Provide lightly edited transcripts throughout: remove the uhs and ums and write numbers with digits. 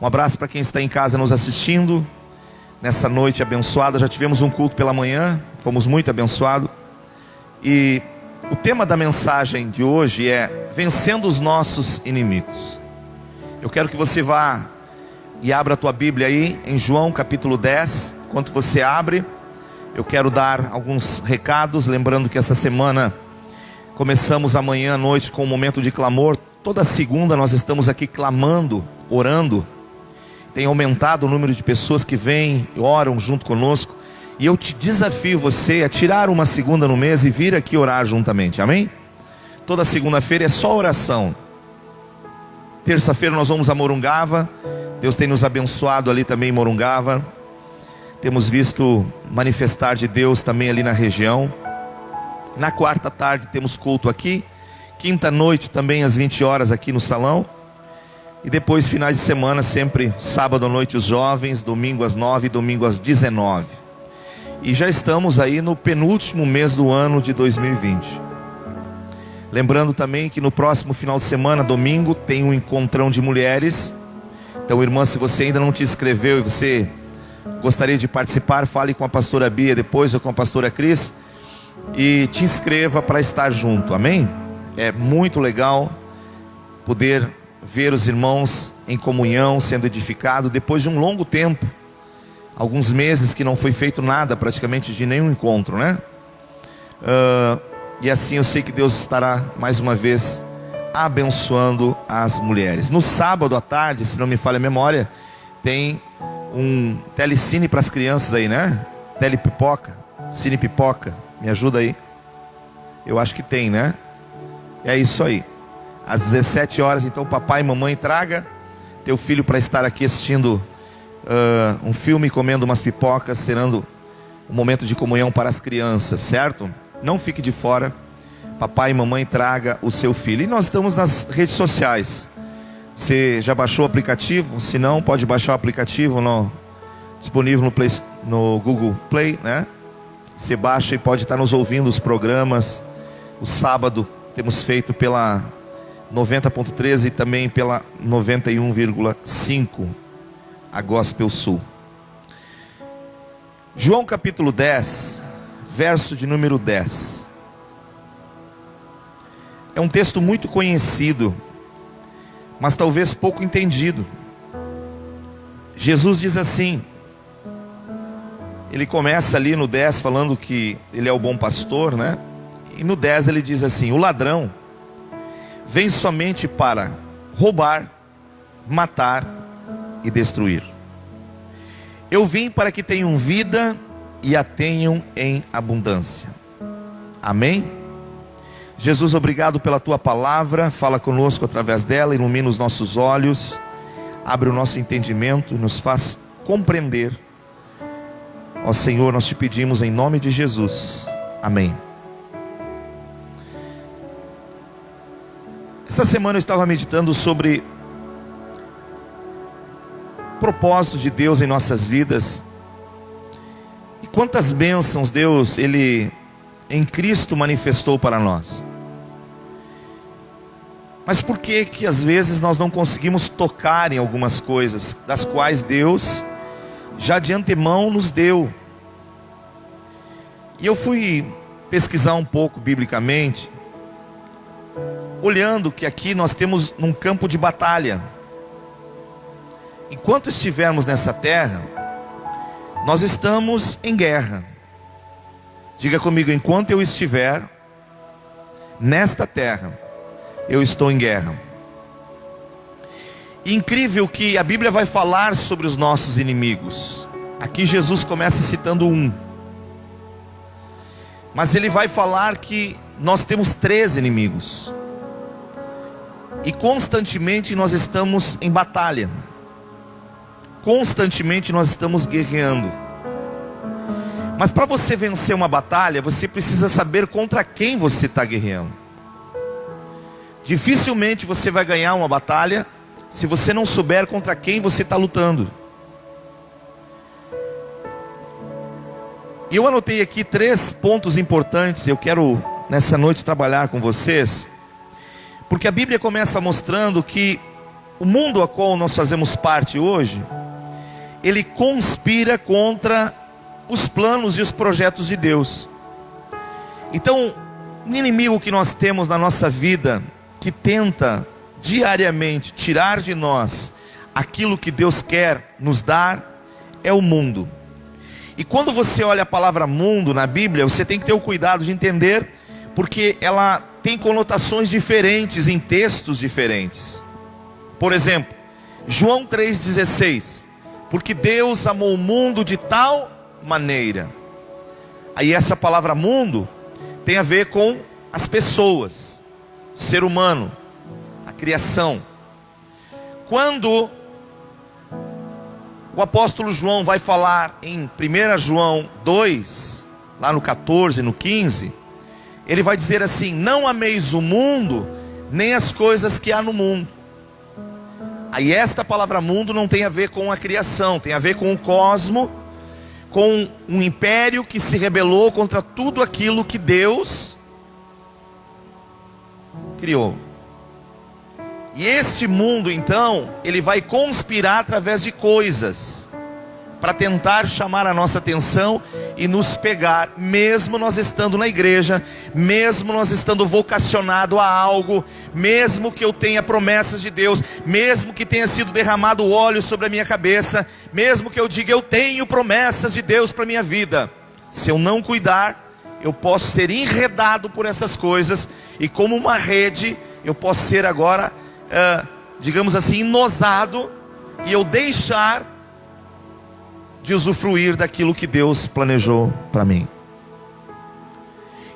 Um abraço para quem está em casa nos assistindo nessa noite abençoada. Já tivemos um culto pela manhã, fomos muito abençoados. E o tema da mensagem de hoje é vencendo os nossos inimigos. Eu quero que você vá e abra a tua Bíblia aí em João capítulo 10. Enquanto você abre, eu quero dar alguns recados, lembrando que essa semana começamos amanhã à noite com um momento de clamor. Toda segunda nós estamos aqui clamando, orando. Tem aumentado o número de pessoas que vêm e oram junto conosco. E eu te desafio você a tirar uma segunda no mês e vir aqui orar juntamente, amém? Toda segunda-feira é só oração. Terça-feira nós vamos a Morungava. Deus tem nos abençoado ali também em Morungava. Temos visto manifestar de Deus também ali na região. Na quarta tarde temos culto aqui. Quinta noite também às 20 horas aqui no salão. E depois finais de semana sempre sábado à noite os jovens, domingo às 9 e domingo às 19. E já estamos aí no penúltimo mês do ano de 2020. Lembrando também que no próximo final de semana, domingo, tem um encontrão de mulheres. Então, irmã, se você ainda não te inscreveu e você gostaria de participar, fale com a pastora Bia depois ou com a pastora Cris e te inscreva para estar junto, amém? É muito legal poder ver os irmãos em comunhão, sendo edificado depois de um longo tempo, alguns meses que não foi feito nada praticamente de nenhum encontro, né? E assim eu sei que Deus estará mais uma vez abençoando as mulheres. No sábado à tarde, se não me falha a memória, tem um telecine para as crianças aí, né? Telepipoca, cine pipoca, me ajuda aí. Eu acho que tem, né? É isso aí. Às 17 horas, então papai e mamãe traga teu filho para estar aqui assistindo um filme, comendo umas pipocas, serando um momento de comunhão para as crianças, certo? Não fique de fora. Papai e mamãe traga o seu filho. E nós estamos nas redes sociais. Você já baixou o aplicativo? Se não, pode baixar o aplicativo disponível no Google Play, né? Você baixa e pode estar nos ouvindo os programas. O sábado temos feito pela 90.13 e também pela 91,5 a Gospel Sul. João capítulo 10, verso de número 10. É um texto muito conhecido, mas talvez pouco entendido. Jesus diz assim, ele começa ali no 10 falando que ele é o bom pastor, né? E no 10 ele diz assim: o ladrão vem somente para roubar, matar e destruir. Eu vim para que tenham vida e a tenham em abundância. Amém? Jesus, obrigado pela tua palavra. Fala conosco através dela, ilumina os nossos olhos, abre o nosso entendimento, nos faz compreender. Ó Senhor, nós te pedimos em nome de Jesus. Amém. Esta semana eu estava meditando sobre o propósito de Deus em nossas vidas. E quantas bênçãos Deus, Ele em Cristo manifestou para nós. Mas por que que às vezes nós não conseguimos tocar em algumas coisas, das quais Deus já de antemão nos deu? E eu fui pesquisar um pouco biblicamente, olhando que aqui nós temos um campo de batalha. Enquanto estivermos nessa terra, nós estamos em guerra. Diga comigo, enquanto eu estiver nesta terra, eu estou em guerra. Incrível que a Bíblia vai falar sobre os nossos inimigos. Aqui Jesus começa citando um, mas ele vai falar que nós temos 3 inimigos. E constantemente nós estamos em batalha. Constantemente nós estamos guerreando. Mas para você vencer uma batalha, você precisa saber contra quem você está guerreando. Dificilmente você vai ganhar uma batalha se você não souber contra quem você está lutando. E eu anotei aqui 3 pontos importantes. Eu quero nessa noite trabalhar com vocês, porque a Bíblia começa mostrando que o mundo a qual nós fazemos parte hoje, ele conspira contra os planos e os projetos de Deus. Então, o inimigo que nós temos na nossa vida, que tenta diariamente tirar de nós aquilo que Deus quer nos dar, é o mundo. E quando você olha a palavra mundo na Bíblia, você tem que ter o cuidado de entender, porque ela tem conotações diferentes em textos diferentes. Por exemplo, João 3,16, porque Deus amou o mundo de tal maneira. Aí essa palavra mundo tem a ver com as pessoas, o ser humano, a criação. Quando o apóstolo João vai falar em 1 João 2, lá no 14, no 15, ele vai dizer assim: não ameis o mundo, nem as coisas que há no mundo. Aí esta palavra mundo não tem a ver com a criação, tem a ver com o cosmo, com um império que se rebelou contra tudo aquilo que Deus criou. E este mundo então, ele vai conspirar através de coisas, para tentar chamar a nossa atenção e nos pegar, mesmo nós estando na igreja, mesmo nós estando vocacionado a algo, mesmo que eu tenha promessas de Deus, mesmo que tenha sido derramado óleo sobre a minha cabeça, mesmo que eu diga eu tenho promessas de Deus para a minha vida, se eu não cuidar, eu posso ser enredado por essas coisas, e como uma rede, eu posso ser agora, digamos assim, enosado, e eu deixar de usufruir daquilo que Deus planejou para mim.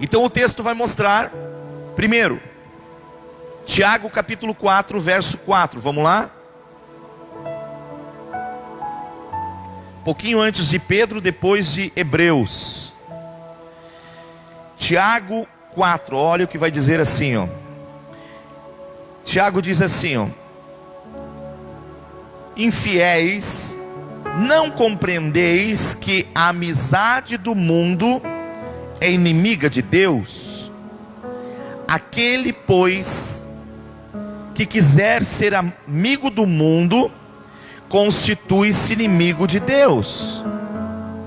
Então o texto vai mostrar, primeiro, Tiago capítulo 4, verso 4, vamos lá? Pouquinho antes de Pedro, depois de Hebreus. Tiago 4, olha o que vai dizer assim, ó. Tiago diz assim, ó: infiéis, não compreendeis que a amizade do mundo é inimiga de Deus? Aquele, pois, que quiser ser amigo do mundo, constitui-se inimigo de Deus.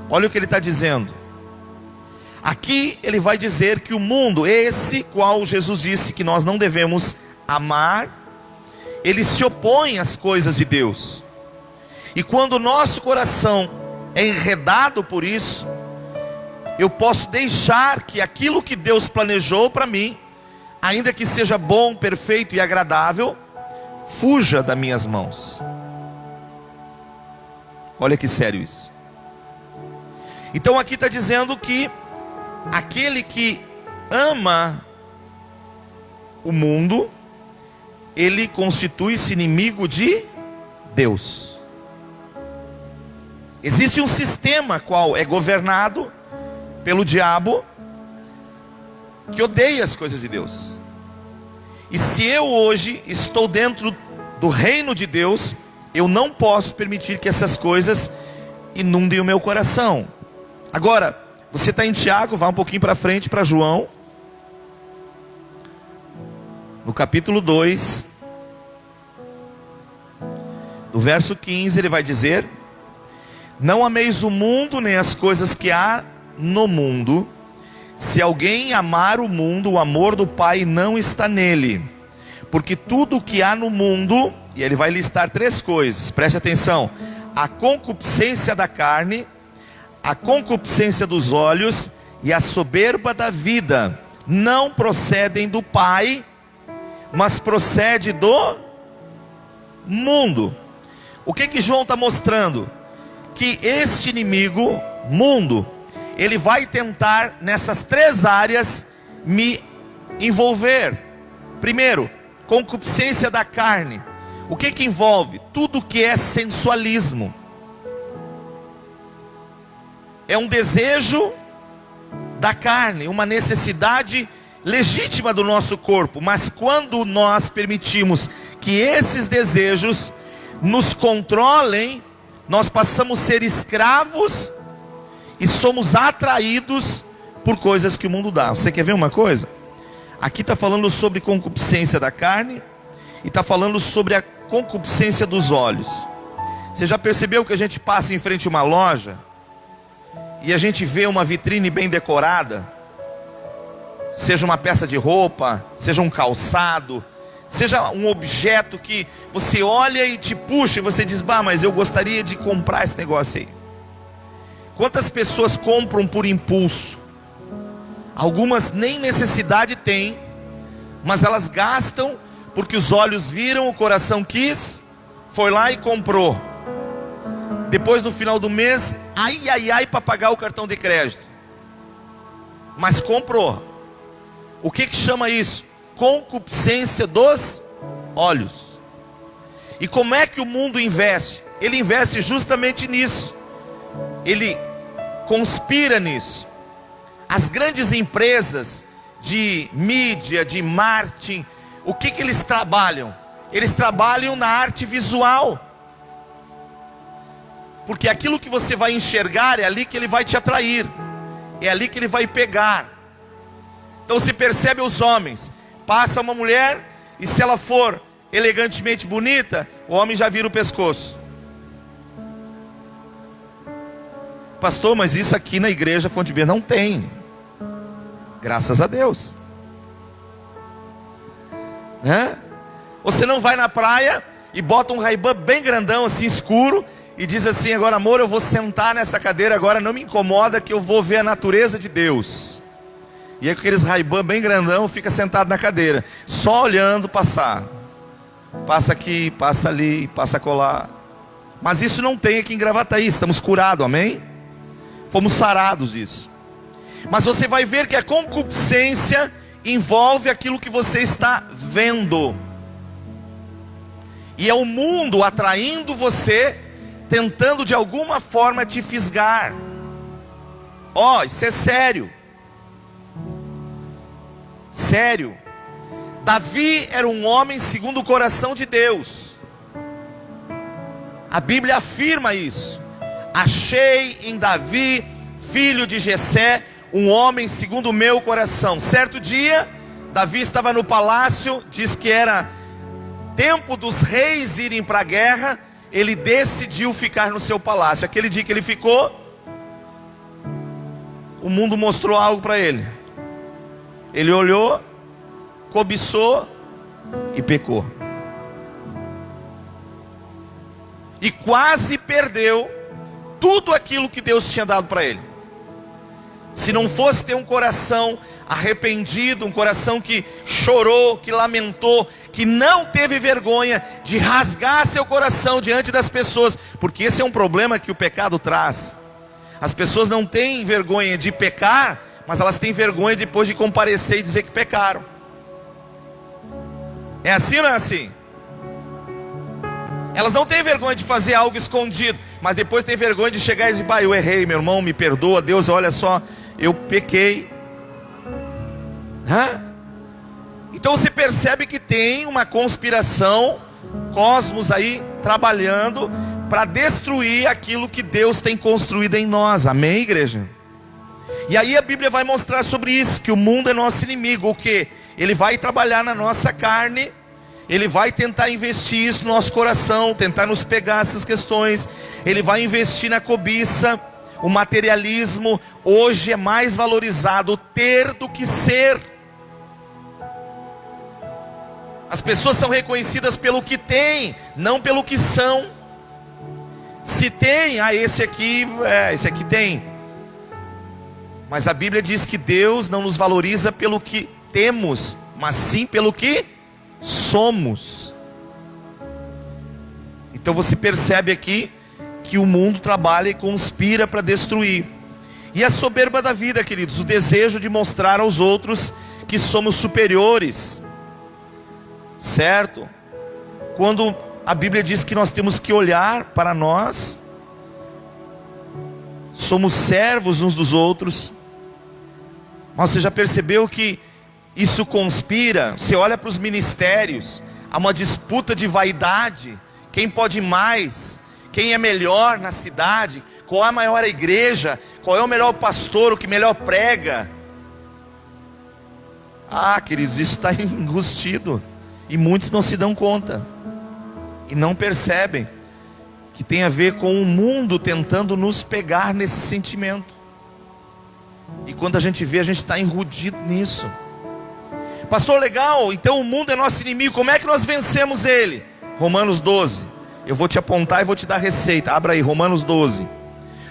Olha o que ele está dizendo. Aqui ele vai dizer que o mundo, esse qual Jesus disse que nós não devemos amar, ele se opõe às coisas de Deus. E quando o nosso coração é enredado por isso, eu posso deixar que aquilo que Deus planejou para mim, ainda que seja bom, perfeito e agradável, fuja das minhas mãos. Olha que sério isso. Então aqui está dizendo que aquele que ama o mundo, ele constitui-se inimigo de Deus. Existe um sistema qual é governado pelo diabo, que odeia as coisas de Deus. E se eu hoje estou dentro do reino de Deus, eu não posso permitir que essas coisas inundem o meu coração. Agora, você está em Tiago, vá um pouquinho para frente para João, no capítulo 2, do verso 15, ele vai dizer: não ameis o mundo, nem as coisas que há no mundo. Se alguém amar o mundo, o amor do Pai não está nele. Porque tudo o que há no mundo, e ele vai listar 3 coisas, preste atenção: a concupiscência da carne, a concupiscência dos olhos e a soberba da vida, não procedem do Pai, mas procede do mundo. O que João está mostrando? Que este inimigo, mundo, ele vai tentar nessas 3 áreas me envolver. Primeiro, concupiscência da carne. O que envolve? Tudo que é sensualismo. É um desejo da carne, uma necessidade legítima do nosso corpo. Mas quando nós permitimos que esses desejos nos controlem, nós passamos a ser escravos e somos atraídos por coisas que o mundo dá. Você quer ver uma coisa? Aqui está falando sobre concupiscência da carne E está falando sobre a concupiscência dos olhos. Você já percebeu que a gente passa em frente a uma loja e a gente vê uma vitrine bem decorada? Seja uma peça de roupa, seja um calçado, seja um objeto que você olha e te puxa e você diz: bah, mas eu gostaria de comprar esse negócio aí. Quantas pessoas compram por impulso? Algumas nem necessidade têm, mas elas gastam porque os olhos viram, o coração quis, foi lá e comprou. Depois no final do mês, ai, para pagar o cartão de crédito. Mas comprou. O que chama isso? Concupiscência dos olhos. E como é que o mundo investe? Ele investe justamente nisso. Ele conspira nisso. As grandes empresas de mídia, de marketing, o que eles trabalham? Eles trabalham na arte visual. Porque aquilo que você vai enxergar é ali que ele vai te atrair. É ali que ele vai pegar. Então se percebe os homens. Passa uma mulher e se ela for elegantemente bonita, o homem já vira o pescoço. Pastor, mas isso aqui na igreja Fonte B não tem. Graças a Deus. Né? Você não vai na praia e bota um Ray-Ban bem grandão, assim escuro, e diz assim: agora amor, eu vou sentar nessa cadeira agora, não me incomoda que eu vou ver a natureza de Deus. E aí com aqueles Ray-Ban bem grandão, fica sentado na cadeira, só olhando passar. Passa aqui, passa ali, passa colar. Mas isso não tem aqui em Gravataí, estamos curados, amém? Fomos sarados disso. Mas você vai ver que a concupiscência envolve aquilo que você está vendo. E é o mundo atraindo você, tentando de alguma forma te fisgar. Ó, isso é sério. Sério. Davi era um homem segundo o coração de Deus. A Bíblia afirma isso. Achei em Davi, filho de Jessé, um homem segundo o meu coração. Certo dia, Davi estava no palácio, diz que era tempo dos reis irem para a guerra. Ele decidiu ficar no seu palácio. Aquele dia que ele ficou, o mundo mostrou algo para ele. Ele olhou, cobiçou e pecou. E quase perdeu tudo aquilo que Deus tinha dado para ele. Se não fosse ter um coração arrependido, um coração que chorou, que lamentou, que não teve vergonha de rasgar seu coração diante das pessoas, porque esse é um problema que o pecado traz. As pessoas não têm vergonha de pecar, mas elas têm vergonha depois de comparecer e dizer que pecaram. É assim ou não é assim? Elas não têm vergonha de fazer algo escondido, mas depois têm vergonha de chegar e dizer: pai, eu errei, meu irmão, me perdoa, Deus, olha só, eu pequei. Então você percebe que tem uma conspiração, cosmos aí trabalhando para destruir aquilo que Deus tem construído em nós. Amém, igreja? E aí a Bíblia vai mostrar sobre isso, que o mundo é nosso inimigo. O que? Ele vai trabalhar na nossa carne, ele vai tentar investir isso no nosso coração, tentar nos pegar essas questões. Ele vai investir na cobiça, o materialismo. Hoje é mais valorizado ter do que ser. As pessoas são reconhecidas pelo que têm, não pelo que são. Se tem, esse aqui tem. Mas a Bíblia diz que Deus não nos valoriza pelo que temos, mas sim pelo que somos. Então você percebe aqui que o mundo trabalha e conspira para destruir. E a soberba da vida, queridos, o desejo de mostrar aos outros que somos superiores. Certo? Quando a Bíblia diz que nós temos que olhar para nós, somos servos uns dos outros. Mas você já percebeu que isso conspira? Você olha para os ministérios, há uma disputa de vaidade. Quem pode mais? Quem é melhor na cidade? Qual é a maior igreja? Qual é o melhor pastor? O que melhor prega? Queridos, isso está enrustido. E muitos não se dão conta. E não percebem que tem a ver com o mundo tentando nos pegar nesse sentimento. E quando a gente vê, a gente está enrudido nisso. Pastor, legal, então o mundo é nosso inimigo, como é que nós vencemos ele? Romanos 12. Eu vou te apontar e vou te dar receita. Abra aí, Romanos 12.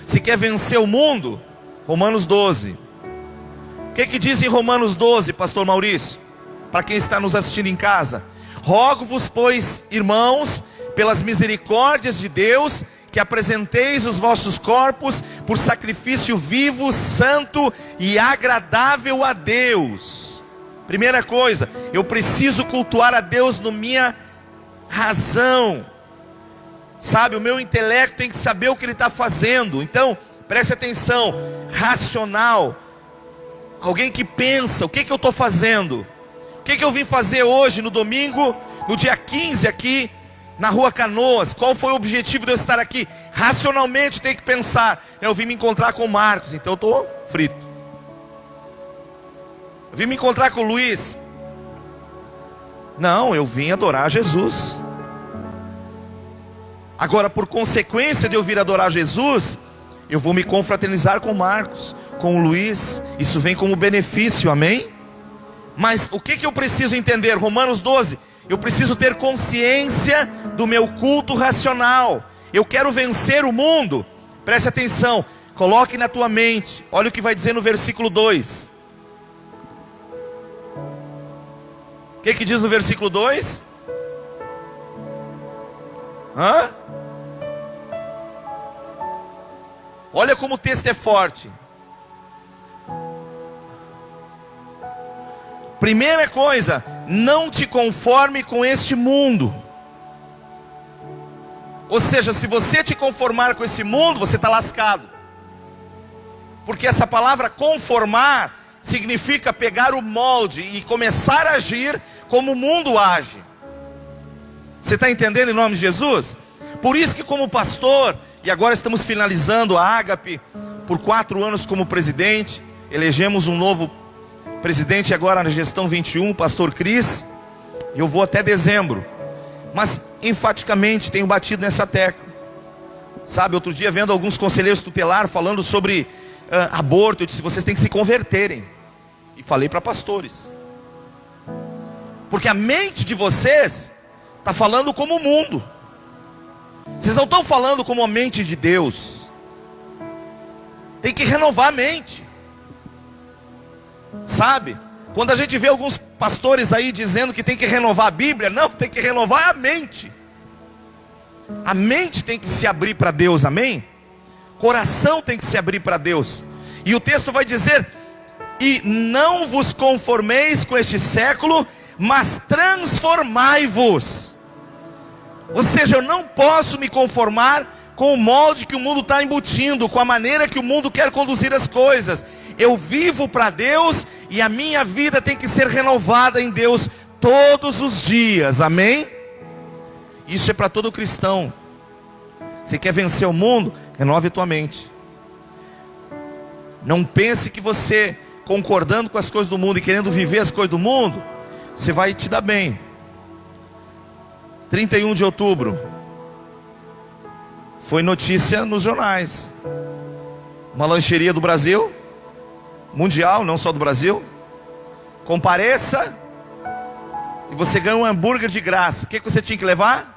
Se quer vencer o mundo, Romanos 12. O que diz em Romanos 12, pastor Maurício? Para quem está nos assistindo em casa. Rogo-vos, pois, irmãos, pelas misericórdias de Deus, que apresenteis os vossos corpos por sacrifício vivo, santo e agradável a Deus. Primeira coisa, eu preciso cultuar a Deus na minha razão. Sabe, o meu intelecto tem que saber o que ele está fazendo. Então, preste atenção, racional. Alguém que pensa, o que eu estou fazendo? O que eu vim fazer hoje, no domingo, no dia 15 aqui, na rua Canoas? Qual foi o objetivo de eu estar aqui? Racionalmente tem que pensar. Eu vim me encontrar com o Marcos, então eu estou frito. Eu vim me encontrar com o Luiz. Não, eu vim adorar Jesus. Agora, por consequência de eu vir adorar Jesus, eu vou me confraternizar com o Marcos, com o Luiz. Isso vem como benefício, amém? Mas o que eu preciso entender? Romanos 12. Eu preciso ter consciência do meu culto racional. Eu quero vencer o mundo. Preste atenção, coloque na tua mente. Olha o que vai dizer no versículo 2. O que diz no versículo 2? Olha como o texto é forte. Primeira coisa, não te conforme com este mundo. Ou seja, se você te conformar com esse mundo, você está lascado. Porque essa palavra conformar significa pegar o molde e começar a agir como o mundo age. Você está entendendo em nome de Jesus? Por isso que como pastor, e agora estamos finalizando a Ágape, por 4 anos como presidente, elegemos um novo presidente agora na gestão 21, pastor Cris, e eu vou até dezembro, mas enfaticamente tenho batido nessa tecla. Sabe, outro dia vendo alguns conselheiros tutelar falando sobre aborto, eu disse, vocês têm que se converterem, e falei para pastores, porque a mente de vocês está falando como o mundo, vocês não estão falando como a mente de Deus. Tem que renovar a mente. Sabe, quando a gente vê alguns pastores aí dizendo que tem que renovar a Bíblia, não, tem que renovar a mente. A mente tem que se abrir para Deus, amém? Coração tem que se abrir para Deus. E o texto vai dizer, e não vos conformeis com este século, mas transformai-vos. Ou seja, eu não posso me conformar com o molde que o mundo está embutindo, com a maneira que o mundo quer conduzir as coisas. Eu vivo para Deus e a minha vida tem que ser renovada em Deus todos os dias, amém? Isso é para todo cristão. Você quer vencer o mundo? Renove a tua mente. Não pense que você, concordando com as coisas do mundo e querendo viver as coisas do mundo, você vai te dar bem. 31 de outubro, foi notícia nos jornais. Uma lancheria do Brasil, mundial, não só do Brasil. Compareça e você ganha um hambúrguer de graça. O que você tinha que levar?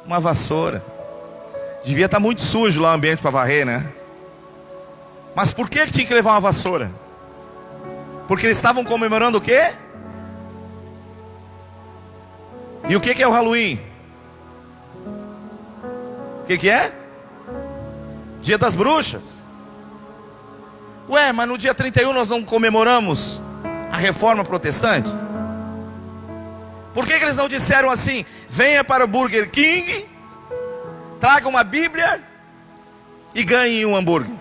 Uma vassoura. Devia estar muito sujo lá o ambiente para varrer, né? Mas por que tinha que levar uma vassoura? Porque eles estavam comemorando o quê? E o que é o Halloween? O que é? Dia das bruxas. Ué, mas no dia 31 nós não comemoramos a reforma protestante? Por que eles não disseram assim, venha para o Burger King, traga uma Bíblia e ganhe um hambúrguer?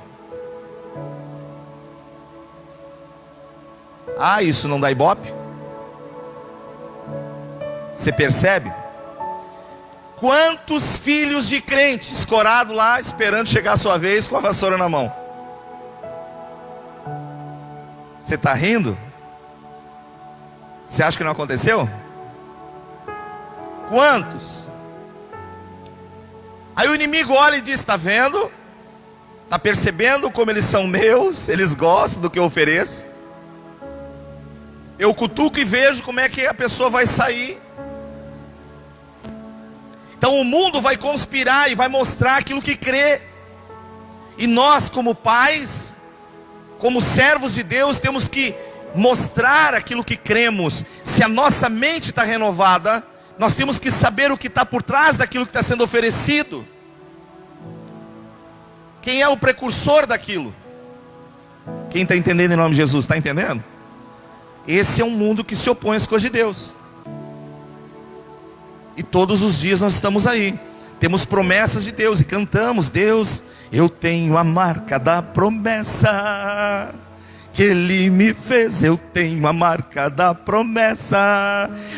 Ah, isso não dá ibope? Você percebe? Quantos filhos de crentes escorados lá, esperando chegar a sua vez com a vassoura na mão? Você está rindo? Você acha que não aconteceu? Quantos? Aí o inimigo olha e diz: está vendo? Está percebendo como eles são meus? Eles gostam do que eu ofereço. Eu cutuco e vejo como é que a pessoa vai sair. Então o mundo vai conspirar e vai mostrar aquilo que crê. E nós, como pais, como servos de Deus, temos que mostrar aquilo que cremos. Se a nossa mente está renovada, nós temos que saber o que está por trás daquilo que está sendo oferecido. Quem é o precursor daquilo? Quem está entendendo em nome de Jesus? Está entendendo? Esse é um mundo que se opõe às coisas de Deus. E todos os dias nós estamos aí. Temos promessas de Deus e cantamos: Deus, eu tenho a marca da promessa que Ele me fez, eu tenho a marca da promessa.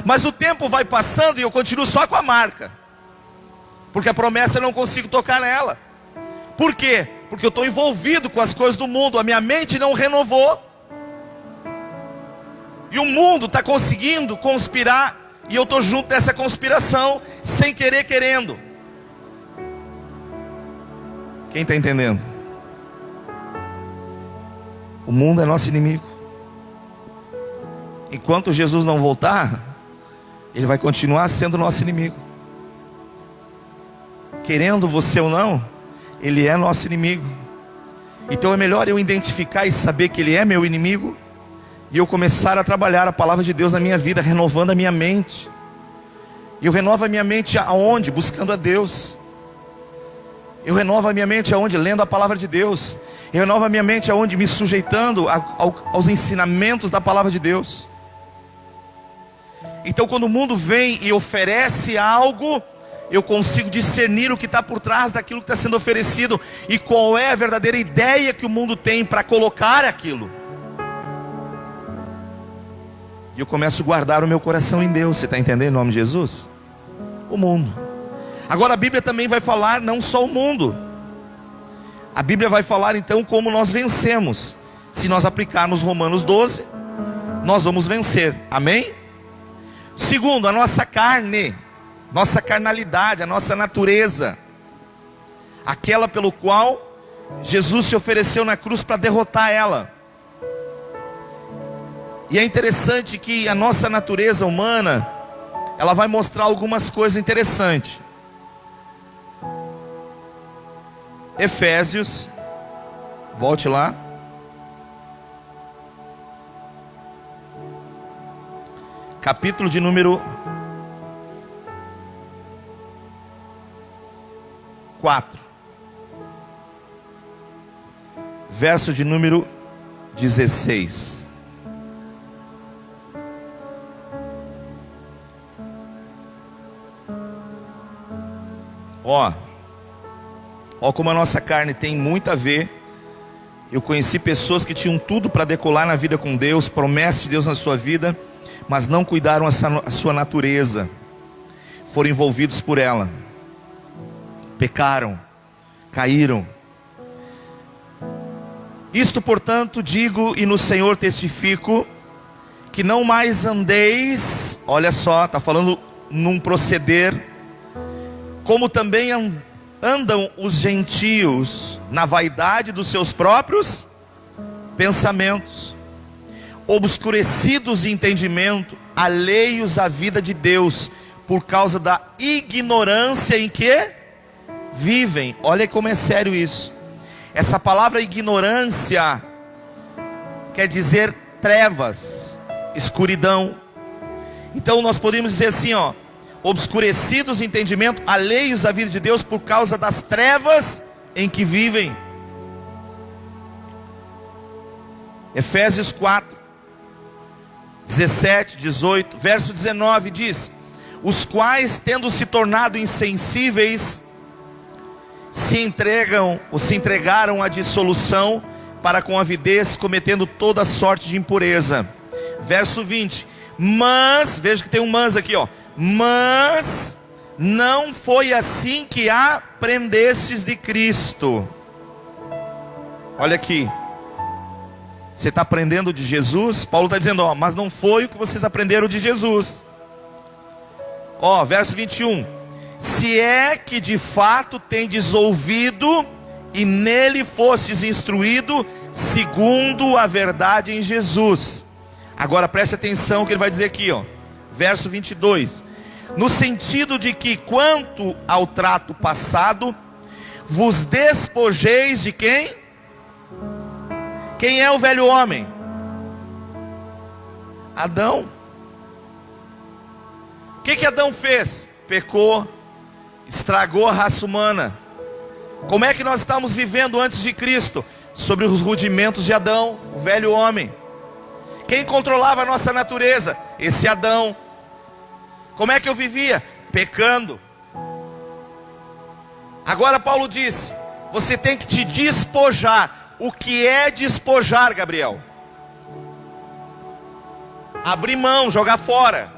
Mas o tempo vai passando e eu continuo só com a marca, porque a promessa eu não consigo tocar nela. Por quê? Porque eu estou envolvido com as coisas do mundo, a minha mente não renovou. E o mundo está conseguindo conspirar, e eu estou junto dessa conspiração, sem querer, querendo. Quem está entendendo? O mundo é nosso inimigo. Enquanto Jesus não voltar, ele vai continuar sendo nosso inimigo. Querendo você ou não, ele é nosso inimigo. Então é melhor eu identificar e saber que ele é meu inimigo, e eu começar a trabalhar a palavra de Deus na minha vida, renovando a minha mente. E eu renovo a minha mente aonde? Buscando a Deus. Eu renovo a minha mente aonde? Lendo a palavra de Deus. Eu renovo a minha mente aonde? Me sujeitando aos ensinamentos da palavra de Deus. Então quando o mundo vem e oferece algo, eu consigo discernir o que está por trás daquilo que está sendo oferecido, e qual é a verdadeira ideia que o mundo tem para colocar aquilo. E eu começo a guardar o meu coração em Deus. Você está entendendo em nome de Jesus? O mundo. Agora a Bíblia também vai falar não só o mundo. A Bíblia vai falar então como nós vencemos. Se nós aplicarmos Romanos 12, nós vamos vencer. Amém? Segundo, a nossa carne, nossa carnalidade, a nossa natureza, aquela pelo qual Jesus se ofereceu na cruz para derrotar ela. E é interessante que a nossa natureza humana, ela vai mostrar algumas coisas interessantes. Efésios, volte lá. Capítulo de número 4. Verso de número 16. Ó como a nossa carne tem muito a ver. Eu conheci pessoas que tinham tudo para decolar na vida com Deus, promessas de Deus na sua vida, mas não cuidaram a sua natureza, foram envolvidos por ela, pecaram, caíram. Isto, portanto, digo e no Senhor testifico, que não mais andeis, olha só, está falando num proceder, como também andam os gentios na vaidade dos seus próprios pensamentos, obscurecidos de entendimento, alheios à vida de Deus, por causa da ignorância em que vivem. Olha como é sério isso. Essa palavra ignorância quer dizer trevas, escuridão. Então nós podemos dizer assim, obscurecidos de entendimento, alheios à vida de Deus por causa das trevas em que vivem. Efésios 4, 17, 18, verso 19 diz: os quais, tendo se tornado insensíveis, se entregaram à dissolução para com avidez, cometendo toda sorte de impureza. Verso 20, mas, veja que tem um mas aqui, mas não foi assim que aprendestes de Cristo. Olha aqui, Você está aprendendo de Jesus? Paulo está dizendo, ó, mas não foi o que vocês aprenderam de Jesus. Ó, verso 21. Se é que de fato tendes ouvido e nele fostes instruído, segundo a verdade em Jesus. Agora preste atenção que ele vai dizer aqui, ó, verso 22. No sentido de que quanto ao trato passado, vos despojeis de quem? Quem é o velho homem? Adão. O que Adão fez? Pecou, estragou a raça humana. Como é que nós estamos vivendo antes de Cristo? Sobre os rudimentos de Adão, o velho homem. Quem controlava a nossa natureza? Esse Adão. Como é que eu vivia? Pecando. Agora Paulo disse, você tem que te despojar. O que é despojar, Gabriel? Abrir mão, jogar fora.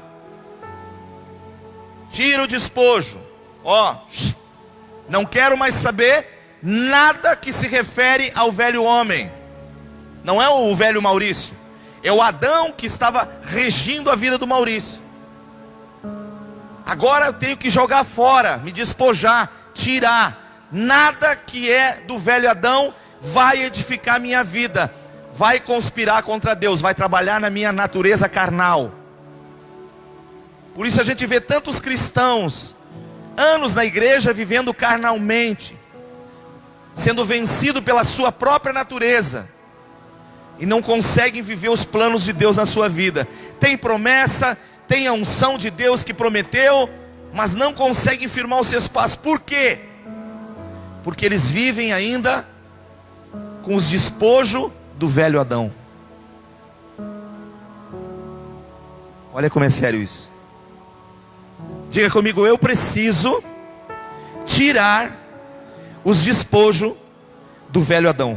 Tira o despojo. Ó, não quero mais saber nada que se refere ao velho homem. Não é o velho Maurício. É o Adão que estava regindo a vida do Maurício. Agora eu tenho que jogar fora, me despojar, tirar. Nada que é do velho Adão vai edificar minha vida, vai conspirar contra Deus, vai trabalhar na minha natureza carnal. Por isso a gente vê tantos cristãos, anos na igreja vivendo carnalmente, sendo vencido pela sua própria natureza, e não conseguem viver os planos de Deus na sua vida. Tem promessa, tem a unção de Deus que prometeu, mas não conseguem firmar os seus passos. Por quê? Porque eles vivem ainda com os despojos do velho Adão. Olha como é sério isso. Diga comigo, eu preciso tirar os despojos do velho Adão.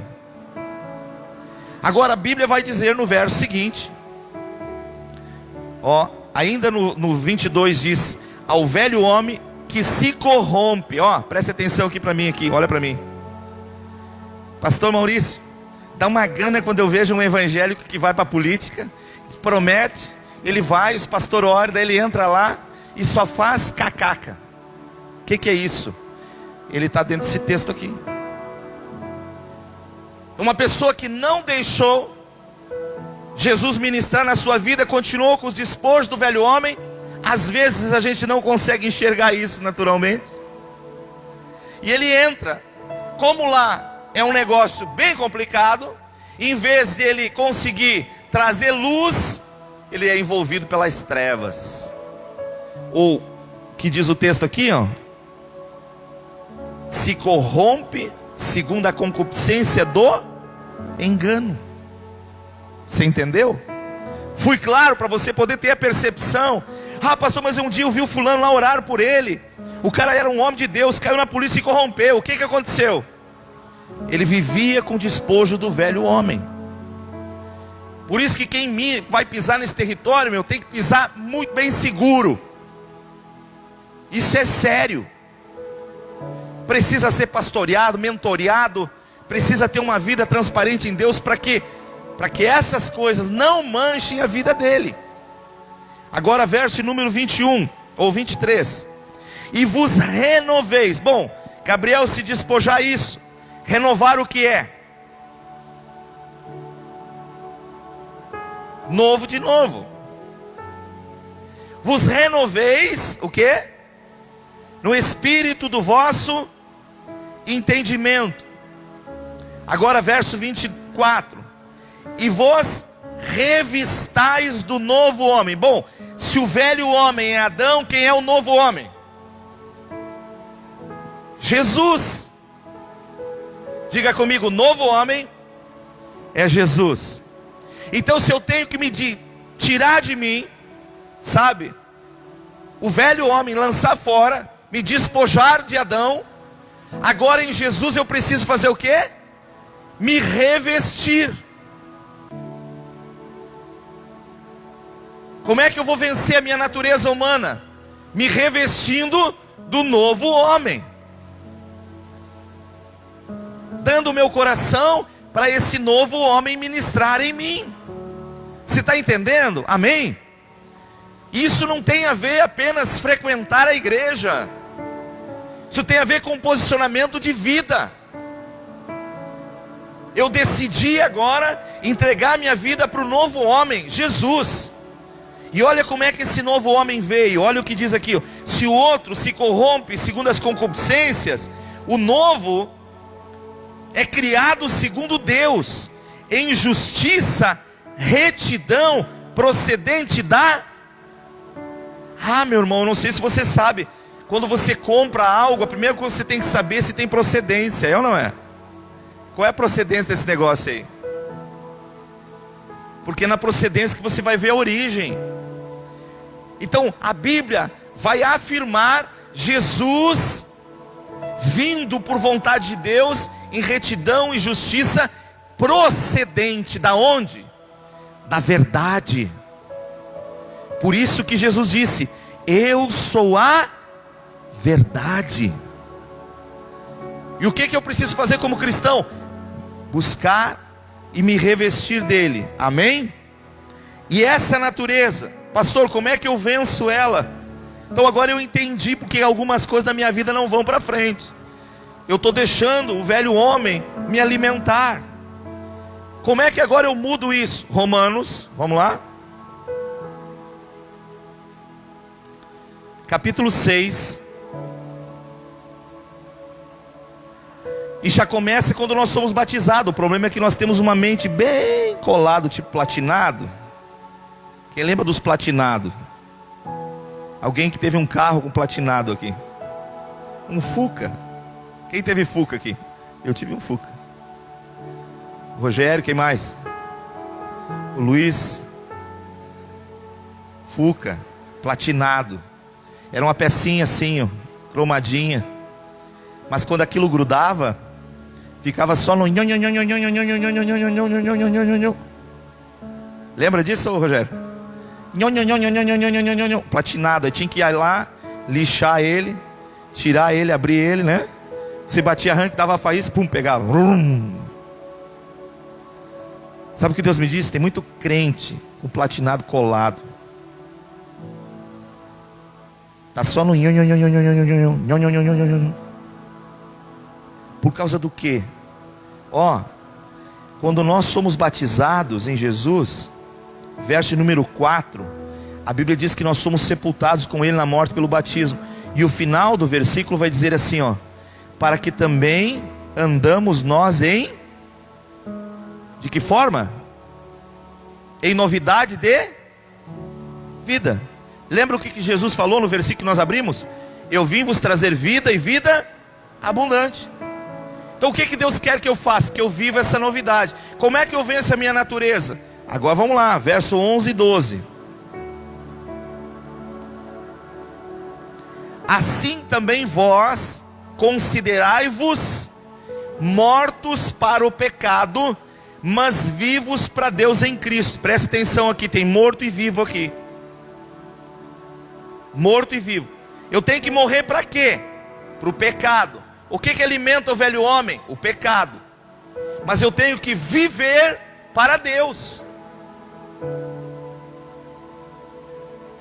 Agora a Bíblia vai dizer no verso seguinte, ó, ainda no 22 diz, ao velho homem que se corrompe. Ó, preste atenção aqui para mim, aqui, olha para mim. Pastor Maurício, dá uma gana quando eu vejo um evangélico que vai para a política, promete, ele vai, os pastores oram, daí ele entra lá e só faz cacaca. O que é isso? Ele está dentro desse texto aqui. Uma pessoa que não deixou Jesus ministrar na sua vida, continuou com os despojos do velho homem. Às vezes a gente não consegue enxergar isso naturalmente. E ele entra, como lá é um negócio bem complicado, em vez de ele conseguir trazer luz, ele é envolvido pelas trevas. Ou, que diz o texto aqui, ó, se corrompe segundo a concupiscência do engano. Você entendeu? Fui claro para você poder ter a percepção. Ah, pastor, mas um dia eu vi o fulano lá orar por ele. O cara era um homem de Deus, caiu na polícia e corrompeu. O que aconteceu? Ele vivia com despojo do velho homem. Por isso que quem vai pisar nesse território, meu, tem que pisar muito bem seguro. Isso é sério. Precisa ser pastoreado, mentoreado. Precisa ter uma vida transparente em Deus para que essas coisas não manchem a vida dele. Agora verso número 21 ou 23. E vos renoveis. Bom, Gabriel, se despojar isso, renovar o que é? Novo de novo. Vos renoveis, o que? No espírito do vosso entendimento. Agora verso 24. E vos revistais do novo homem. Bom, se o velho homem é Adão, quem é o novo homem? Jesus. Diga comigo, o novo homem é Jesus. Então se eu tenho que me tirar de mim, sabe, o velho homem, lançar fora, me despojar de Adão, agora em Jesus eu preciso fazer o quê? Me revestir. Como é que eu vou vencer a minha natureza humana? Me revestindo do novo homem. Dando o meu coração para esse novo homem ministrar em mim. Você está entendendo? Amém? Isso não tem a ver apenas frequentar a igreja. Isso tem a ver com posicionamento de vida. Eu decidi agora entregar minha vida para o novo homem, Jesus. E olha como é que esse novo homem veio. Olha o que diz aqui: se o outro se corrompe segundo as concupiscências, o novo é criado segundo Deus, em justiça, retidão, procedente da... meu irmão, não sei se você sabe, quando você compra algo, a primeira coisa que você tem que saber é se tem procedência, é ou não é? Qual é a procedência desse negócio aí? Porque é na procedência que você vai ver a origem. Então a Bíblia vai afirmar Jesus vindo por vontade de Deus em retidão e justiça, procedente da onde? Da verdade. Por isso que Jesus disse: eu sou a verdade. E o que eu preciso fazer como cristão? Buscar e me revestir dele. Amém? E essa natureza, pastor, como é que eu venço ela? Então agora eu entendi porque algumas coisas da minha vida não vão para frente. Eu estou deixando o velho homem me alimentar. Como é que agora eu mudo isso? Romanos, vamos lá. Capítulo 6. E já começa quando nós somos batizados. O problema é que nós temos uma mente bem colado, tipo platinado. Quem lembra dos platinados? Alguém que teve um carro com platinado aqui? Um Fuca. Quem teve Fuca aqui? Eu tive um Fuca. O Rogério, quem mais? O Luiz. Fuca, platinado. Era uma pecinha assim, ó, cromadinha. Mas quando aquilo grudava, ficava só no... Lembra disso, Rogério? Platinado. Aí tinha que ir lá, lixar ele, tirar ele, abrir ele, né? Se batia arranque, dava faísca, pum, pegava. Sabe o que Deus me disse? Tem muito crente com platinado colado. Tá só no... Por causa do quê? Quando nós somos batizados em Jesus, verso número 4, a Bíblia diz que nós somos sepultados com Ele na morte pelo batismo. E o final do versículo vai dizer assim, para que também andamos nós em... De que forma? Em novidade de vida. Lembra o que Jesus falou no versículo que nós abrimos? Eu vim vos trazer vida e vida abundante. Então o que Deus quer que eu faça? Que eu viva essa novidade. Como é que eu venço a minha natureza? Agora vamos lá, verso 11 e 12. Assim também vós considerai-vos mortos para o pecado, mas vivos para Deus em Cristo. Presta atenção aqui, tem morto e vivo aqui. Morto e vivo. Eu tenho que morrer para quê? Para o pecado. O que alimenta o velho homem? O pecado. Mas eu tenho que viver para Deus.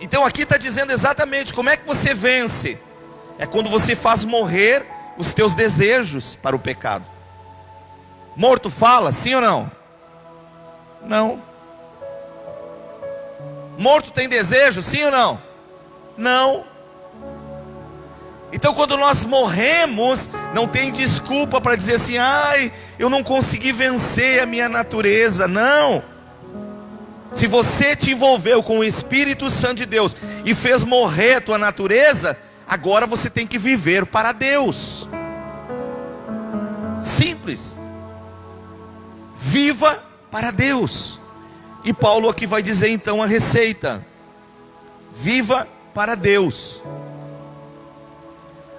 Então aqui está dizendo exatamente como é que você vence. É quando você faz morrer os teus desejos para o pecado. Morto fala, sim ou não? Não. Morto tem desejo, sim ou não? Não. Então quando nós morremos, não tem desculpa para dizer assim, eu não consegui vencer a minha natureza. Não. Se você te envolveu com o Espírito Santo de Deus e fez morrer a tua natureza, agora você tem que viver para Deus. Simples. Viva para Deus. E Paulo aqui vai dizer então a receita. Viva para Deus.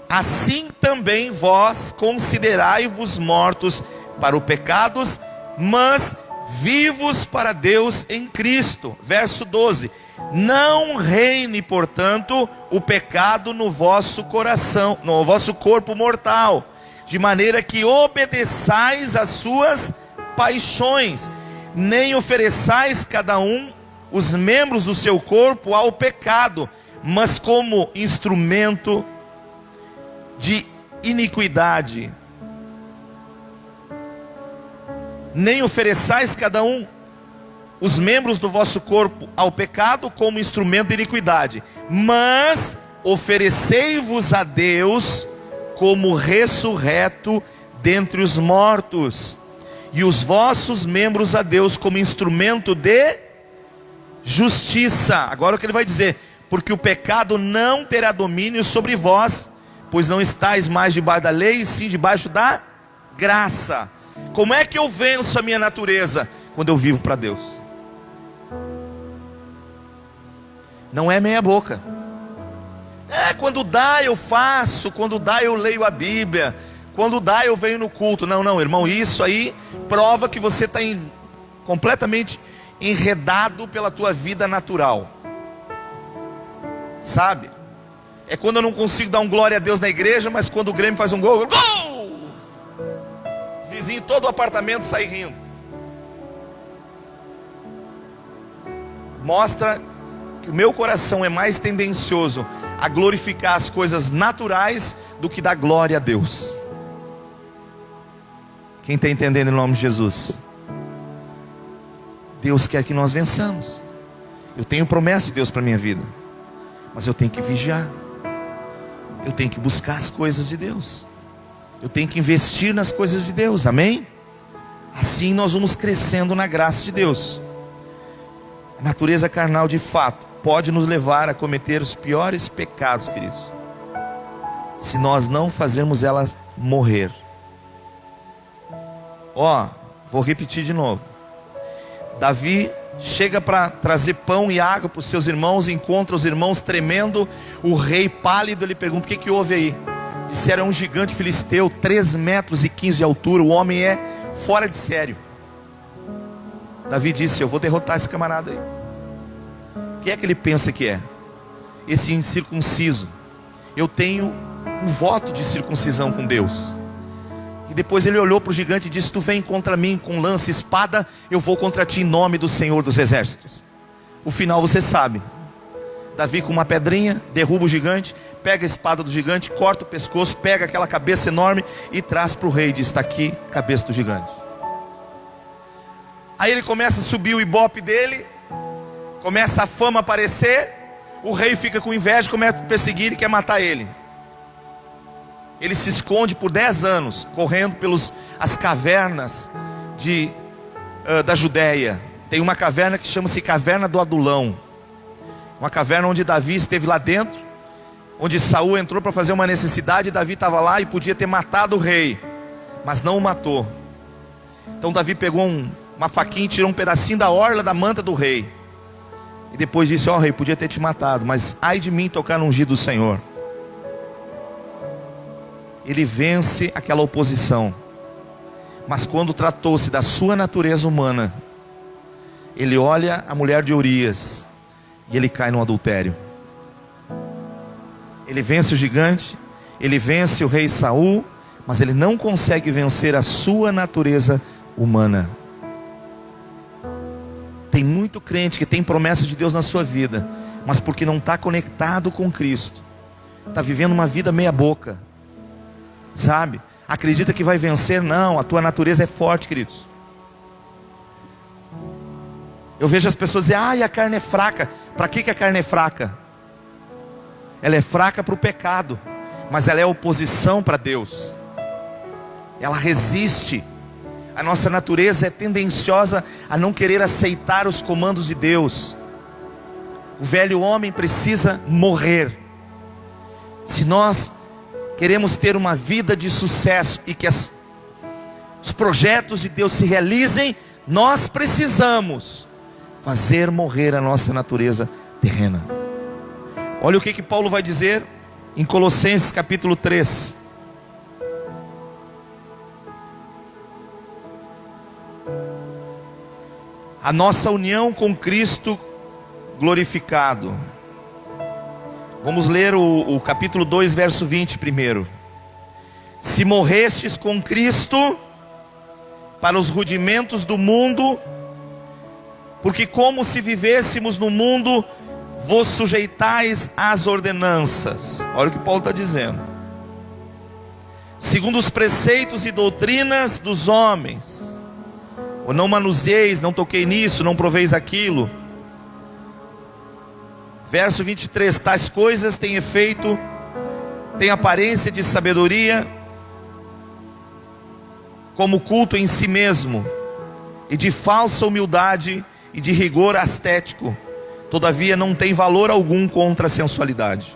Assim também vós considerai-vos mortos para os pecados, mas vivos para Deus em Cristo. Verso 12. Não reine, portanto, o pecado no vosso coração, no vosso corpo mortal, de maneira que obedeçais às suas paixões, nem ofereçais cada um os membros do seu corpo ao pecado, mas como instrumento de iniquidade. Nem ofereçais cada um os membros do vosso corpo ao pecado como instrumento de iniquidade, mas oferecei-vos a Deus como ressurreto dentre os mortos, e os vossos membros a Deus como instrumento de justiça. Agora o que ele vai dizer: porque o pecado não terá domínio sobre vós, pois não estáis mais debaixo da lei, e sim debaixo da graça. Como é que eu venço a minha natureza? Quando eu vivo para Deus. Não é meia boca. Quando dá eu faço, quando dá eu leio a Bíblia, quando dá eu venho no culto. Não, irmão, isso aí prova que você está completamente enredado pela tua vida natural. Sabe? É quando eu não consigo dar um glória a Deus na igreja, mas quando o Grêmio faz um gol, gol! Os vizinhos, todo o apartamento sai rindo. Mostra que o meu coração é mais tendencioso a glorificar as coisas naturais do que dar glória a Deus. Quem está entendendo em nome de Jesus? Deus quer que nós vençamos. Eu tenho promessa de Deus para a minha vida, mas eu tenho que vigiar. Eu tenho que buscar as coisas de Deus. Eu tenho que investir nas coisas de Deus, amém? Assim nós vamos crescendo na graça de Deus. A natureza carnal de fato pode nos levar a cometer os piores pecados, queridos, se nós não fazermos ela morrer. Vou repetir de novo. Davi chega para trazer pão e água para os seus irmãos, encontra os irmãos tremendo, o rei pálido. Ele pergunta: o que houve aí? Disseram: é um gigante filisteu, 3,15 metros de altura, o homem é fora de sério. Davi disse: eu vou derrotar esse camarada aí. Quem é que ele pensa que é? Esse incircunciso. Eu tenho um voto de circuncisão com Deus. E depois ele olhou para o gigante e disse: tu vem contra mim com lança e espada, eu vou contra ti em nome do Senhor dos Exércitos. O final você sabe. Davi com uma pedrinha derruba o gigante, pega a espada do gigante, corta o pescoço, pega aquela cabeça enorme e traz para o rei e diz: está aqui a cabeça do gigante. Aí ele começa a subir o ibope dele, começa a fama a aparecer, o rei fica com inveja, começa a perseguir e quer matar ele. Ele se esconde por 10 anos, correndo pelas cavernas da Judéia. Tem uma caverna que chama-se Caverna do Adulão. Uma caverna onde Davi esteve lá dentro, onde Saul entrou para fazer uma necessidade, e Davi estava lá e podia ter matado o rei, mas não o matou. Então Davi pegou uma faquinha e tirou um pedacinho da orla da manta do rei. E depois disse: rei, podia ter te matado, mas ai de mim tocar no ungido do Senhor. Ele vence aquela oposição. Mas quando tratou-se da sua natureza humana, ele olha a mulher de Urias e ele cai no adultério. Ele vence o gigante, ele vence o rei Saul, mas ele não consegue vencer a sua natureza humana. Tem muito crente que tem promessa de Deus na sua vida, mas porque não está conectado com Cristo, está vivendo uma vida meia boca, sabe? Acredita que vai vencer. Não, a tua natureza é forte, queridos. Eu vejo as pessoas dizer: a carne é fraca. Para que a carne é fraca? Ela é fraca para o pecado, mas ela é oposição para Deus. Ela resiste. A nossa natureza é tendenciosa a não querer aceitar os comandos de Deus. O velho homem precisa morrer. Se nós queremos ter uma vida de sucesso e que os projetos de Deus se realizem, nós precisamos fazer morrer a nossa natureza terrena. Olha o que Paulo vai dizer em Colossenses capítulo 3. A nossa união com Cristo glorificado. Vamos ler o capítulo 2, verso 20 primeiro. Se morrestes com Cristo para os rudimentos do mundo, porque como se vivêssemos no mundo, vos sujeitais às ordenanças. Olha o que Paulo está dizendo. Segundo os preceitos e doutrinas dos homens. Ou não manuseis, não toquei nisso, não proveis aquilo. Verso 23. Tais coisas têm efeito, têm aparência de sabedoria, como culto em si mesmo, e de falsa humildade e de rigor ascético. Todavia não tem valor algum contra a sensualidade.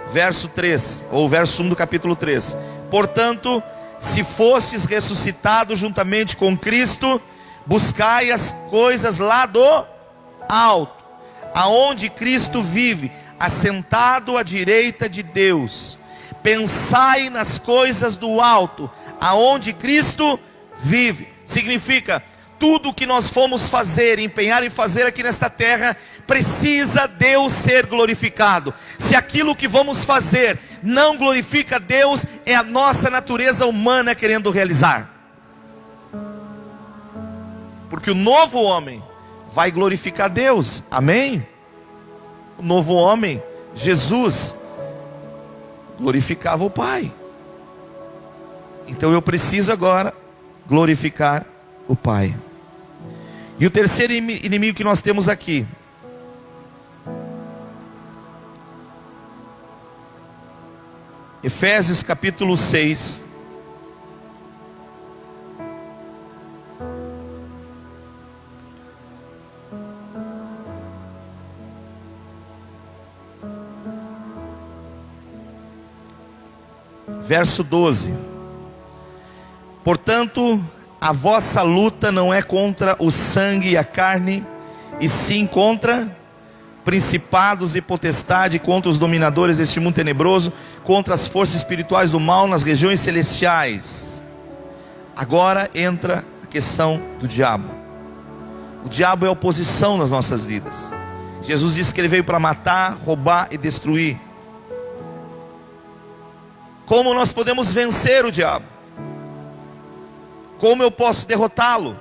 Verso 3, ou verso 1 do capítulo 3. Portanto, se fostes ressuscitados juntamente com Cristo, buscai as coisas lá do alto, aonde Cristo vive, assentado à direita de Deus. Pensai nas coisas do alto, aonde Cristo vive. Significa, tudo o que nós fomos fazer, empenhar em fazer aqui nesta terra, precisa Deus ser glorificado. Se aquilo que vamos fazer não glorifica Deus, é a nossa natureza humana querendo realizar. Porque o novo homem vai glorificar Deus, amém? O novo homem, Jesus, glorificava o Pai. Então eu preciso agora glorificar o Pai. E o terceiro inimigo que nós temos aqui, Efésios capítulo 6, verso 12. Portanto, a vossa luta não é contra o sangue e a carne, e sim contra principados e potestade, contra os dominadores deste mundo tenebroso, contra as forças espirituais do mal nas regiões celestiais. Agora entra a questão do diabo. O diabo é oposição nas nossas vidas. Jesus disse que ele veio para matar, roubar e destruir. Como nós podemos vencer o diabo? Como eu posso derrotá-lo?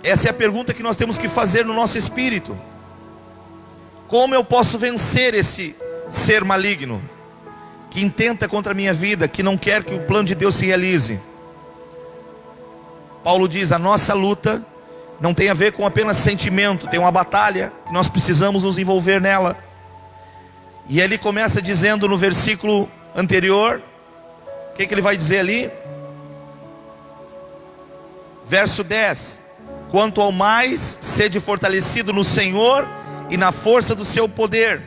Essa é a pergunta que nós temos que fazer no nosso espírito. Como eu posso vencer esse ser maligno que intenta contra a minha vida, que não quer que o plano de Deus se realize? Paulo diz, a nossa luta não tem a ver com apenas sentimento, tem uma batalha que nós precisamos nos envolver nela. E ele começa dizendo no versículo anterior, o que ele vai dizer ali? Verso 10. Quanto ao mais, sede fortalecido no Senhor e na força do seu poder.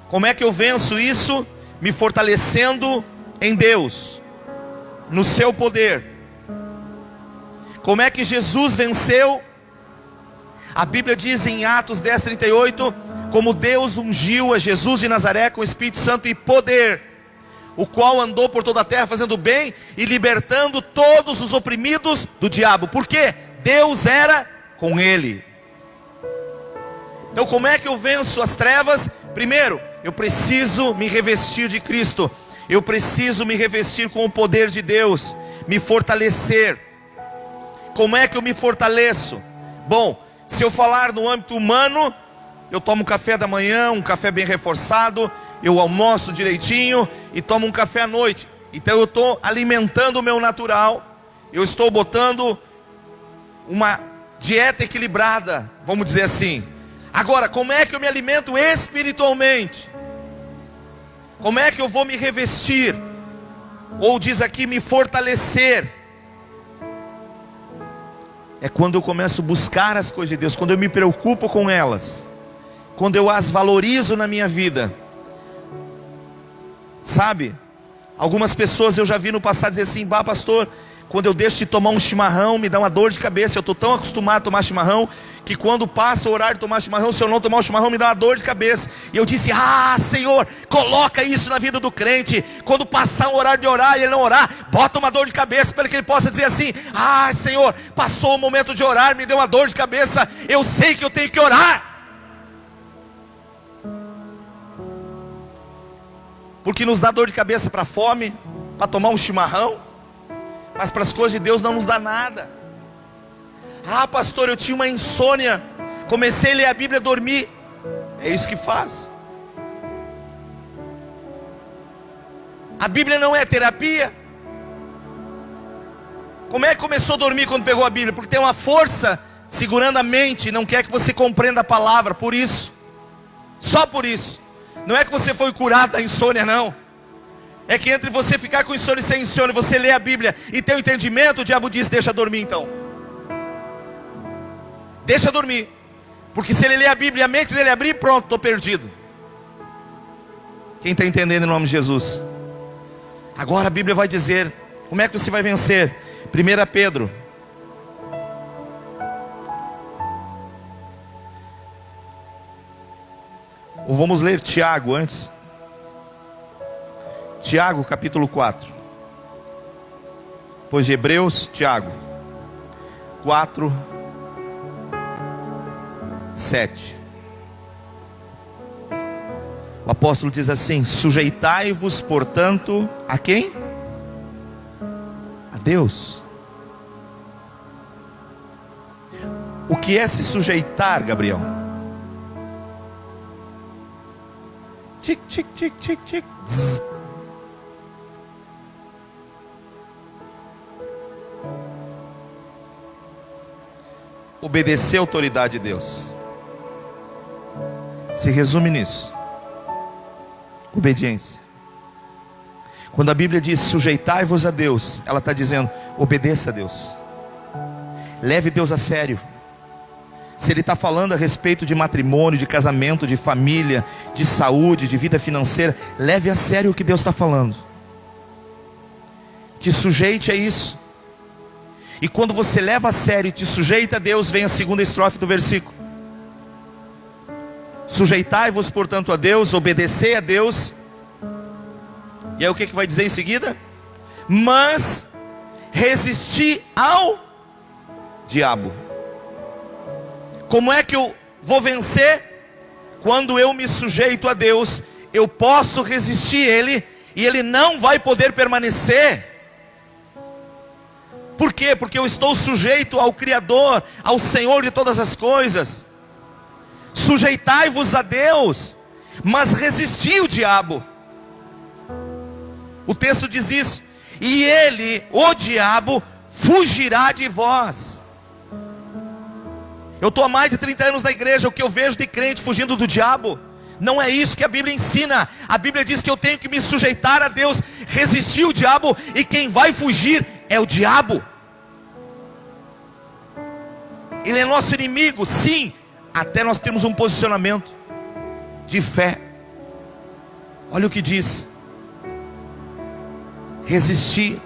Como é que eu venço isso? Me fortalecendo em Deus, no seu poder. Como é que Jesus venceu? A Bíblia diz em Atos 10:38, como Deus ungiu a Jesus de Nazaré com o Espírito Santo e poder, o qual andou por toda a terra fazendo bem e libertando todos os oprimidos do diabo. Por quê? Deus era com ele. Então como é que eu venço as trevas? Primeiro, eu preciso me revestir de Cristo. Eu preciso me revestir com o poder de Deus, me fortalecer. Como é que eu me fortaleço? Bom, se eu falar no âmbito humano, eu tomo café da manhã, um café bem reforçado, eu almoço direitinho e tomo um café à noite. Então eu estou alimentando o meu natural, eu estou botando uma dieta equilibrada, vamos dizer assim. Agora, como é que eu me alimento espiritualmente? Como é que eu vou me revestir? Ou diz aqui, me fortalecer. É quando eu começo a buscar as coisas de Deus, quando eu me preocupo com elas, quando eu as valorizo na minha vida. Sabe, algumas pessoas eu já vi no passado dizer assim, bah pastor, quando eu deixo de tomar um chimarrão, me dá uma dor de cabeça. Eu estou tão acostumado a tomar chimarrão, que quando passa o horário de tomar chimarrão, se eu não tomar o chimarrão, me dá uma dor de cabeça. E eu disse, Senhor, coloca isso na vida do crente. Quando passar o horário de orar e ele não orar, bota uma dor de cabeça, para que ele possa dizer assim, Senhor, passou o momento de orar, me deu uma dor de cabeça, eu sei que eu tenho que orar. Porque nos dá dor de cabeça para fome, para tomar um chimarrão, mas para as coisas de Deus não nos dá nada. Ah, pastor, eu tinha uma insônia, comecei a ler a Bíblia e dormir. É isso que faz. A Bíblia não é terapia. Como é que começou a dormir quando pegou a Bíblia? Porque tem uma força segurando a mente, não quer que você compreenda a palavra, por isso. Só por isso. Não é que você foi curado da insônia, não. É que entre você ficar com insônia e sem insônia, você lê a Bíblia e ter o entendimento, o diabo diz, deixa dormir então. Deixa dormir. Porque se ele ler a Bíblia e a mente dele abrir, pronto, estou perdido. Quem está entendendo em nome de Jesus? Agora a Bíblia vai dizer, como é que você vai vencer? 1 Pedro. Ou vamos ler Tiago antes. Tiago capítulo 4. Depois de Hebreus, Tiago 4, 7. O apóstolo diz assim: sujeitai-vos, portanto, a quem? A Deus. O que é se sujeitar, Gabriel? Tic, tic, tic, tic, tic. Zzz. Obedecer a autoridade de Deus. Se resume nisso. Obediência. Quando a Bíblia diz sujeitai-vos a Deus, ela está dizendo obedeça a Deus. Leve Deus a sério. Se Ele está falando a respeito de matrimônio, de casamento, de família, de saúde, de vida financeira, leve a sério o que Deus está falando. Te sujeite a isso. E quando você leva a sério e te sujeita a Deus, vem a segunda estrofe do versículo. Sujeitai-vos, portanto, a Deus, obedecei a Deus. E aí o que vai dizer em seguida? Mas resisti ao diabo. Como é que eu vou vencer? Quando eu me sujeito a Deus, eu posso resistir Ele, e Ele não vai poder permanecer. Por quê? Porque eu estou sujeito ao Criador, ao Senhor de todas as coisas. Sujeitai-vos a Deus, mas resisti o diabo. O texto diz isso. E ele, o diabo, fugirá de vós. Eu estou há mais de 30 anos na igreja. O que eu vejo de crente fugindo do diabo, não é isso que a Bíblia ensina. A Bíblia diz que eu tenho que me sujeitar a Deus, resistir o diabo, e quem vai fugir é o diabo. Ele é nosso inimigo, sim, até nós temos um posicionamento de fé. Olha o que diz: resistir,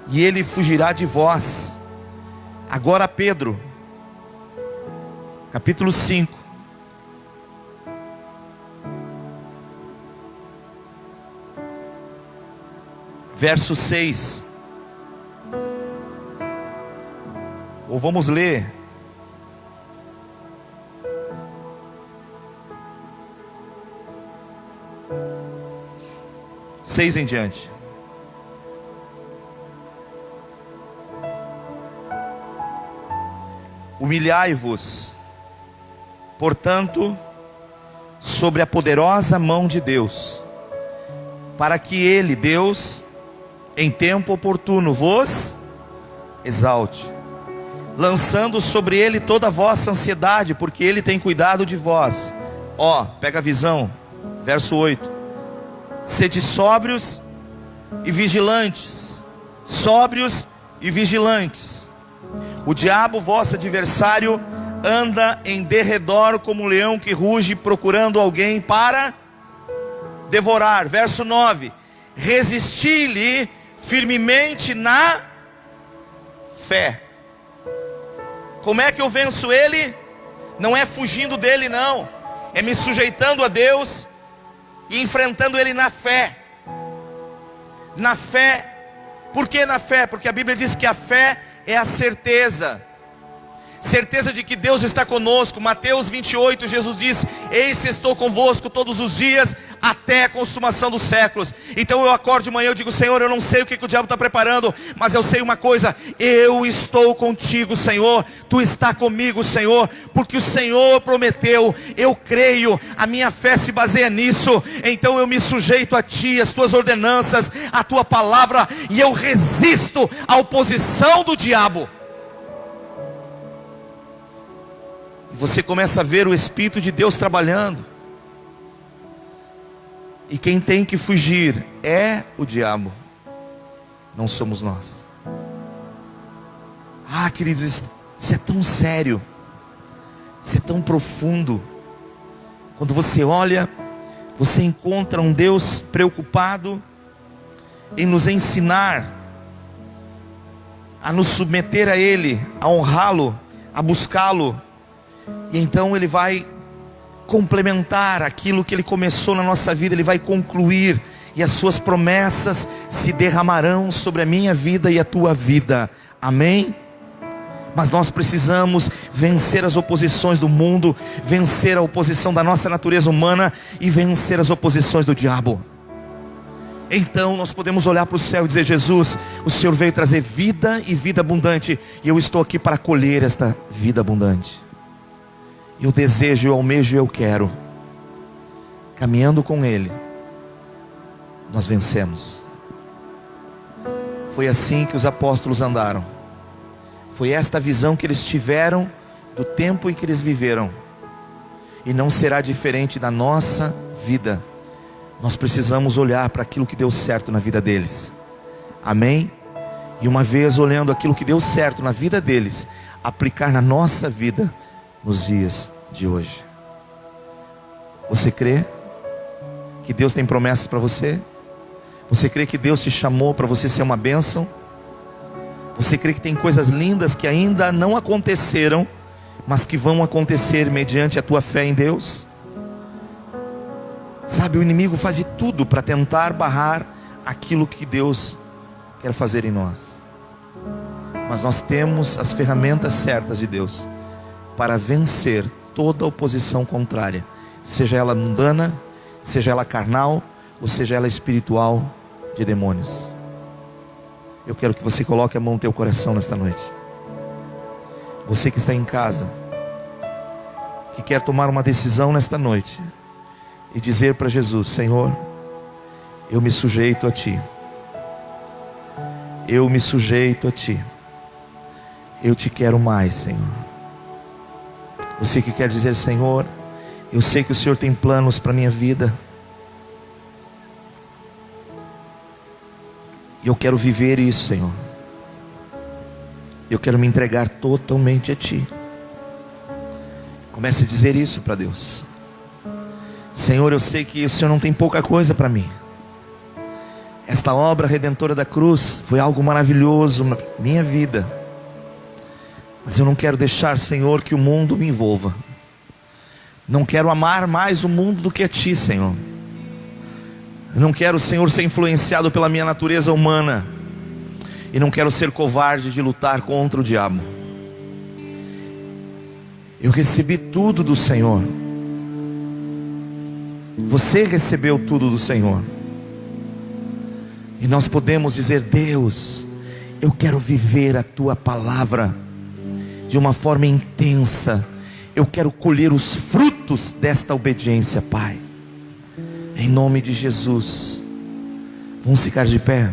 e ele fugirá de vós. Agora Pedro, capítulo 5, verso 6. Ou vamos ler 6 em diante. Humilhai-vos, portanto, sobre a poderosa mão de Deus, para que Ele, Deus, em tempo oportuno vos exalte, lançando sobre Ele toda a vossa ansiedade, porque Ele tem cuidado de vós. Ó, pega a visão, verso 8. Sede sóbrios e vigilantes. Sóbrios e vigilantes. O diabo, vosso adversário, anda em derredor como um leão que ruge, procurando alguém para devorar. Verso 9. Resisti-lhe firmemente na fé. Como é que eu venço ele? Não é fugindo dele, não. É me sujeitando a Deus e enfrentando ele na fé. Na fé. Por que na fé? Porque a Bíblia diz que a fé é a certeza. Certeza de que Deus está conosco. Mateus 28, Jesus diz: eis que estou convosco todos os dias, até a consumação dos séculos. Então eu acordo de manhã, eu digo: Senhor, eu não sei o que o diabo está preparando, mas eu sei uma coisa: eu estou contigo, Senhor. Tu está comigo, Senhor, porque o Senhor prometeu. Eu creio, a minha fé se baseia nisso. Então eu me sujeito a Ti, as Tuas ordenanças, a Tua palavra, e eu resisto à oposição do diabo. E você começa a ver o Espírito de Deus trabalhando. E quem tem que fugir é o diabo, não somos nós. Ah, queridos, isso é tão sério, isso é tão profundo. Quando você olha, você encontra um Deus preocupado em nos ensinar a nos submeter a Ele, a honrá-lo, a buscá-lo. E então Ele vai complementar aquilo que Ele começou na nossa vida, Ele vai concluir. E as suas promessas se derramarão sobre a minha vida e a tua vida. Amém? Mas nós precisamos vencer as oposições do mundo, vencer a oposição da nossa natureza humana e vencer as oposições do diabo. Então nós podemos olhar para o céu e dizer: Jesus, o Senhor veio trazer vida e vida abundante, e eu estou aqui para colher esta vida abundante. Eu desejo, eu almejo, eu quero. Caminhando com Ele, nós vencemos. Foi assim que os apóstolos andaram. Foi esta visão que eles tiveram do tempo em que eles viveram. E não será diferente da nossa vida. Nós precisamos olhar para aquilo que deu certo na vida deles. Amém? E uma vez olhando aquilo que deu certo na vida deles, aplicar na nossa vida nos dias de hoje. Você crê que Deus tem promessas para você? Você crê que Deus te chamou para você ser uma bênção? Você crê que tem coisas lindas que ainda não aconteceram, mas que vão acontecer mediante a tua fé em Deus? Sabe, o inimigo faz de tudo para tentar barrar aquilo que Deus quer fazer em nós. Mas nós temos as ferramentas certas de Deus para vencer toda oposição contrária, seja ela mundana, seja ela carnal, ou seja ela espiritual, de demônios. Eu quero que você coloque a mão no teu coração nesta noite. Você que está em casa, que quer tomar uma decisão nesta noite e dizer para Jesus: Senhor, eu me sujeito a Ti. Eu me sujeito a Ti. Eu Te quero mais, Senhor. Você que quer dizer: Senhor, eu sei que o Senhor tem planos para a minha vida. E eu quero viver isso, Senhor. Eu quero me entregar totalmente a Ti. Comece a dizer isso para Deus. Senhor, eu sei que o Senhor não tem pouca coisa para mim. Esta obra redentora da cruz foi algo maravilhoso na minha vida. Mas eu não quero deixar, Senhor, que o mundo me envolva. Não quero amar mais o mundo do que a Ti, Senhor. Eu não quero, Senhor, ser influenciado pela minha natureza humana. E não quero ser covarde de lutar contra o diabo. Eu recebi tudo do Senhor. Você recebeu tudo do Senhor. E nós podemos dizer: Deus, eu quero viver a Tua palavra de uma forma intensa. Eu quero colher os frutos desta obediência, Pai. Em nome de Jesus. Vamos ficar de pé.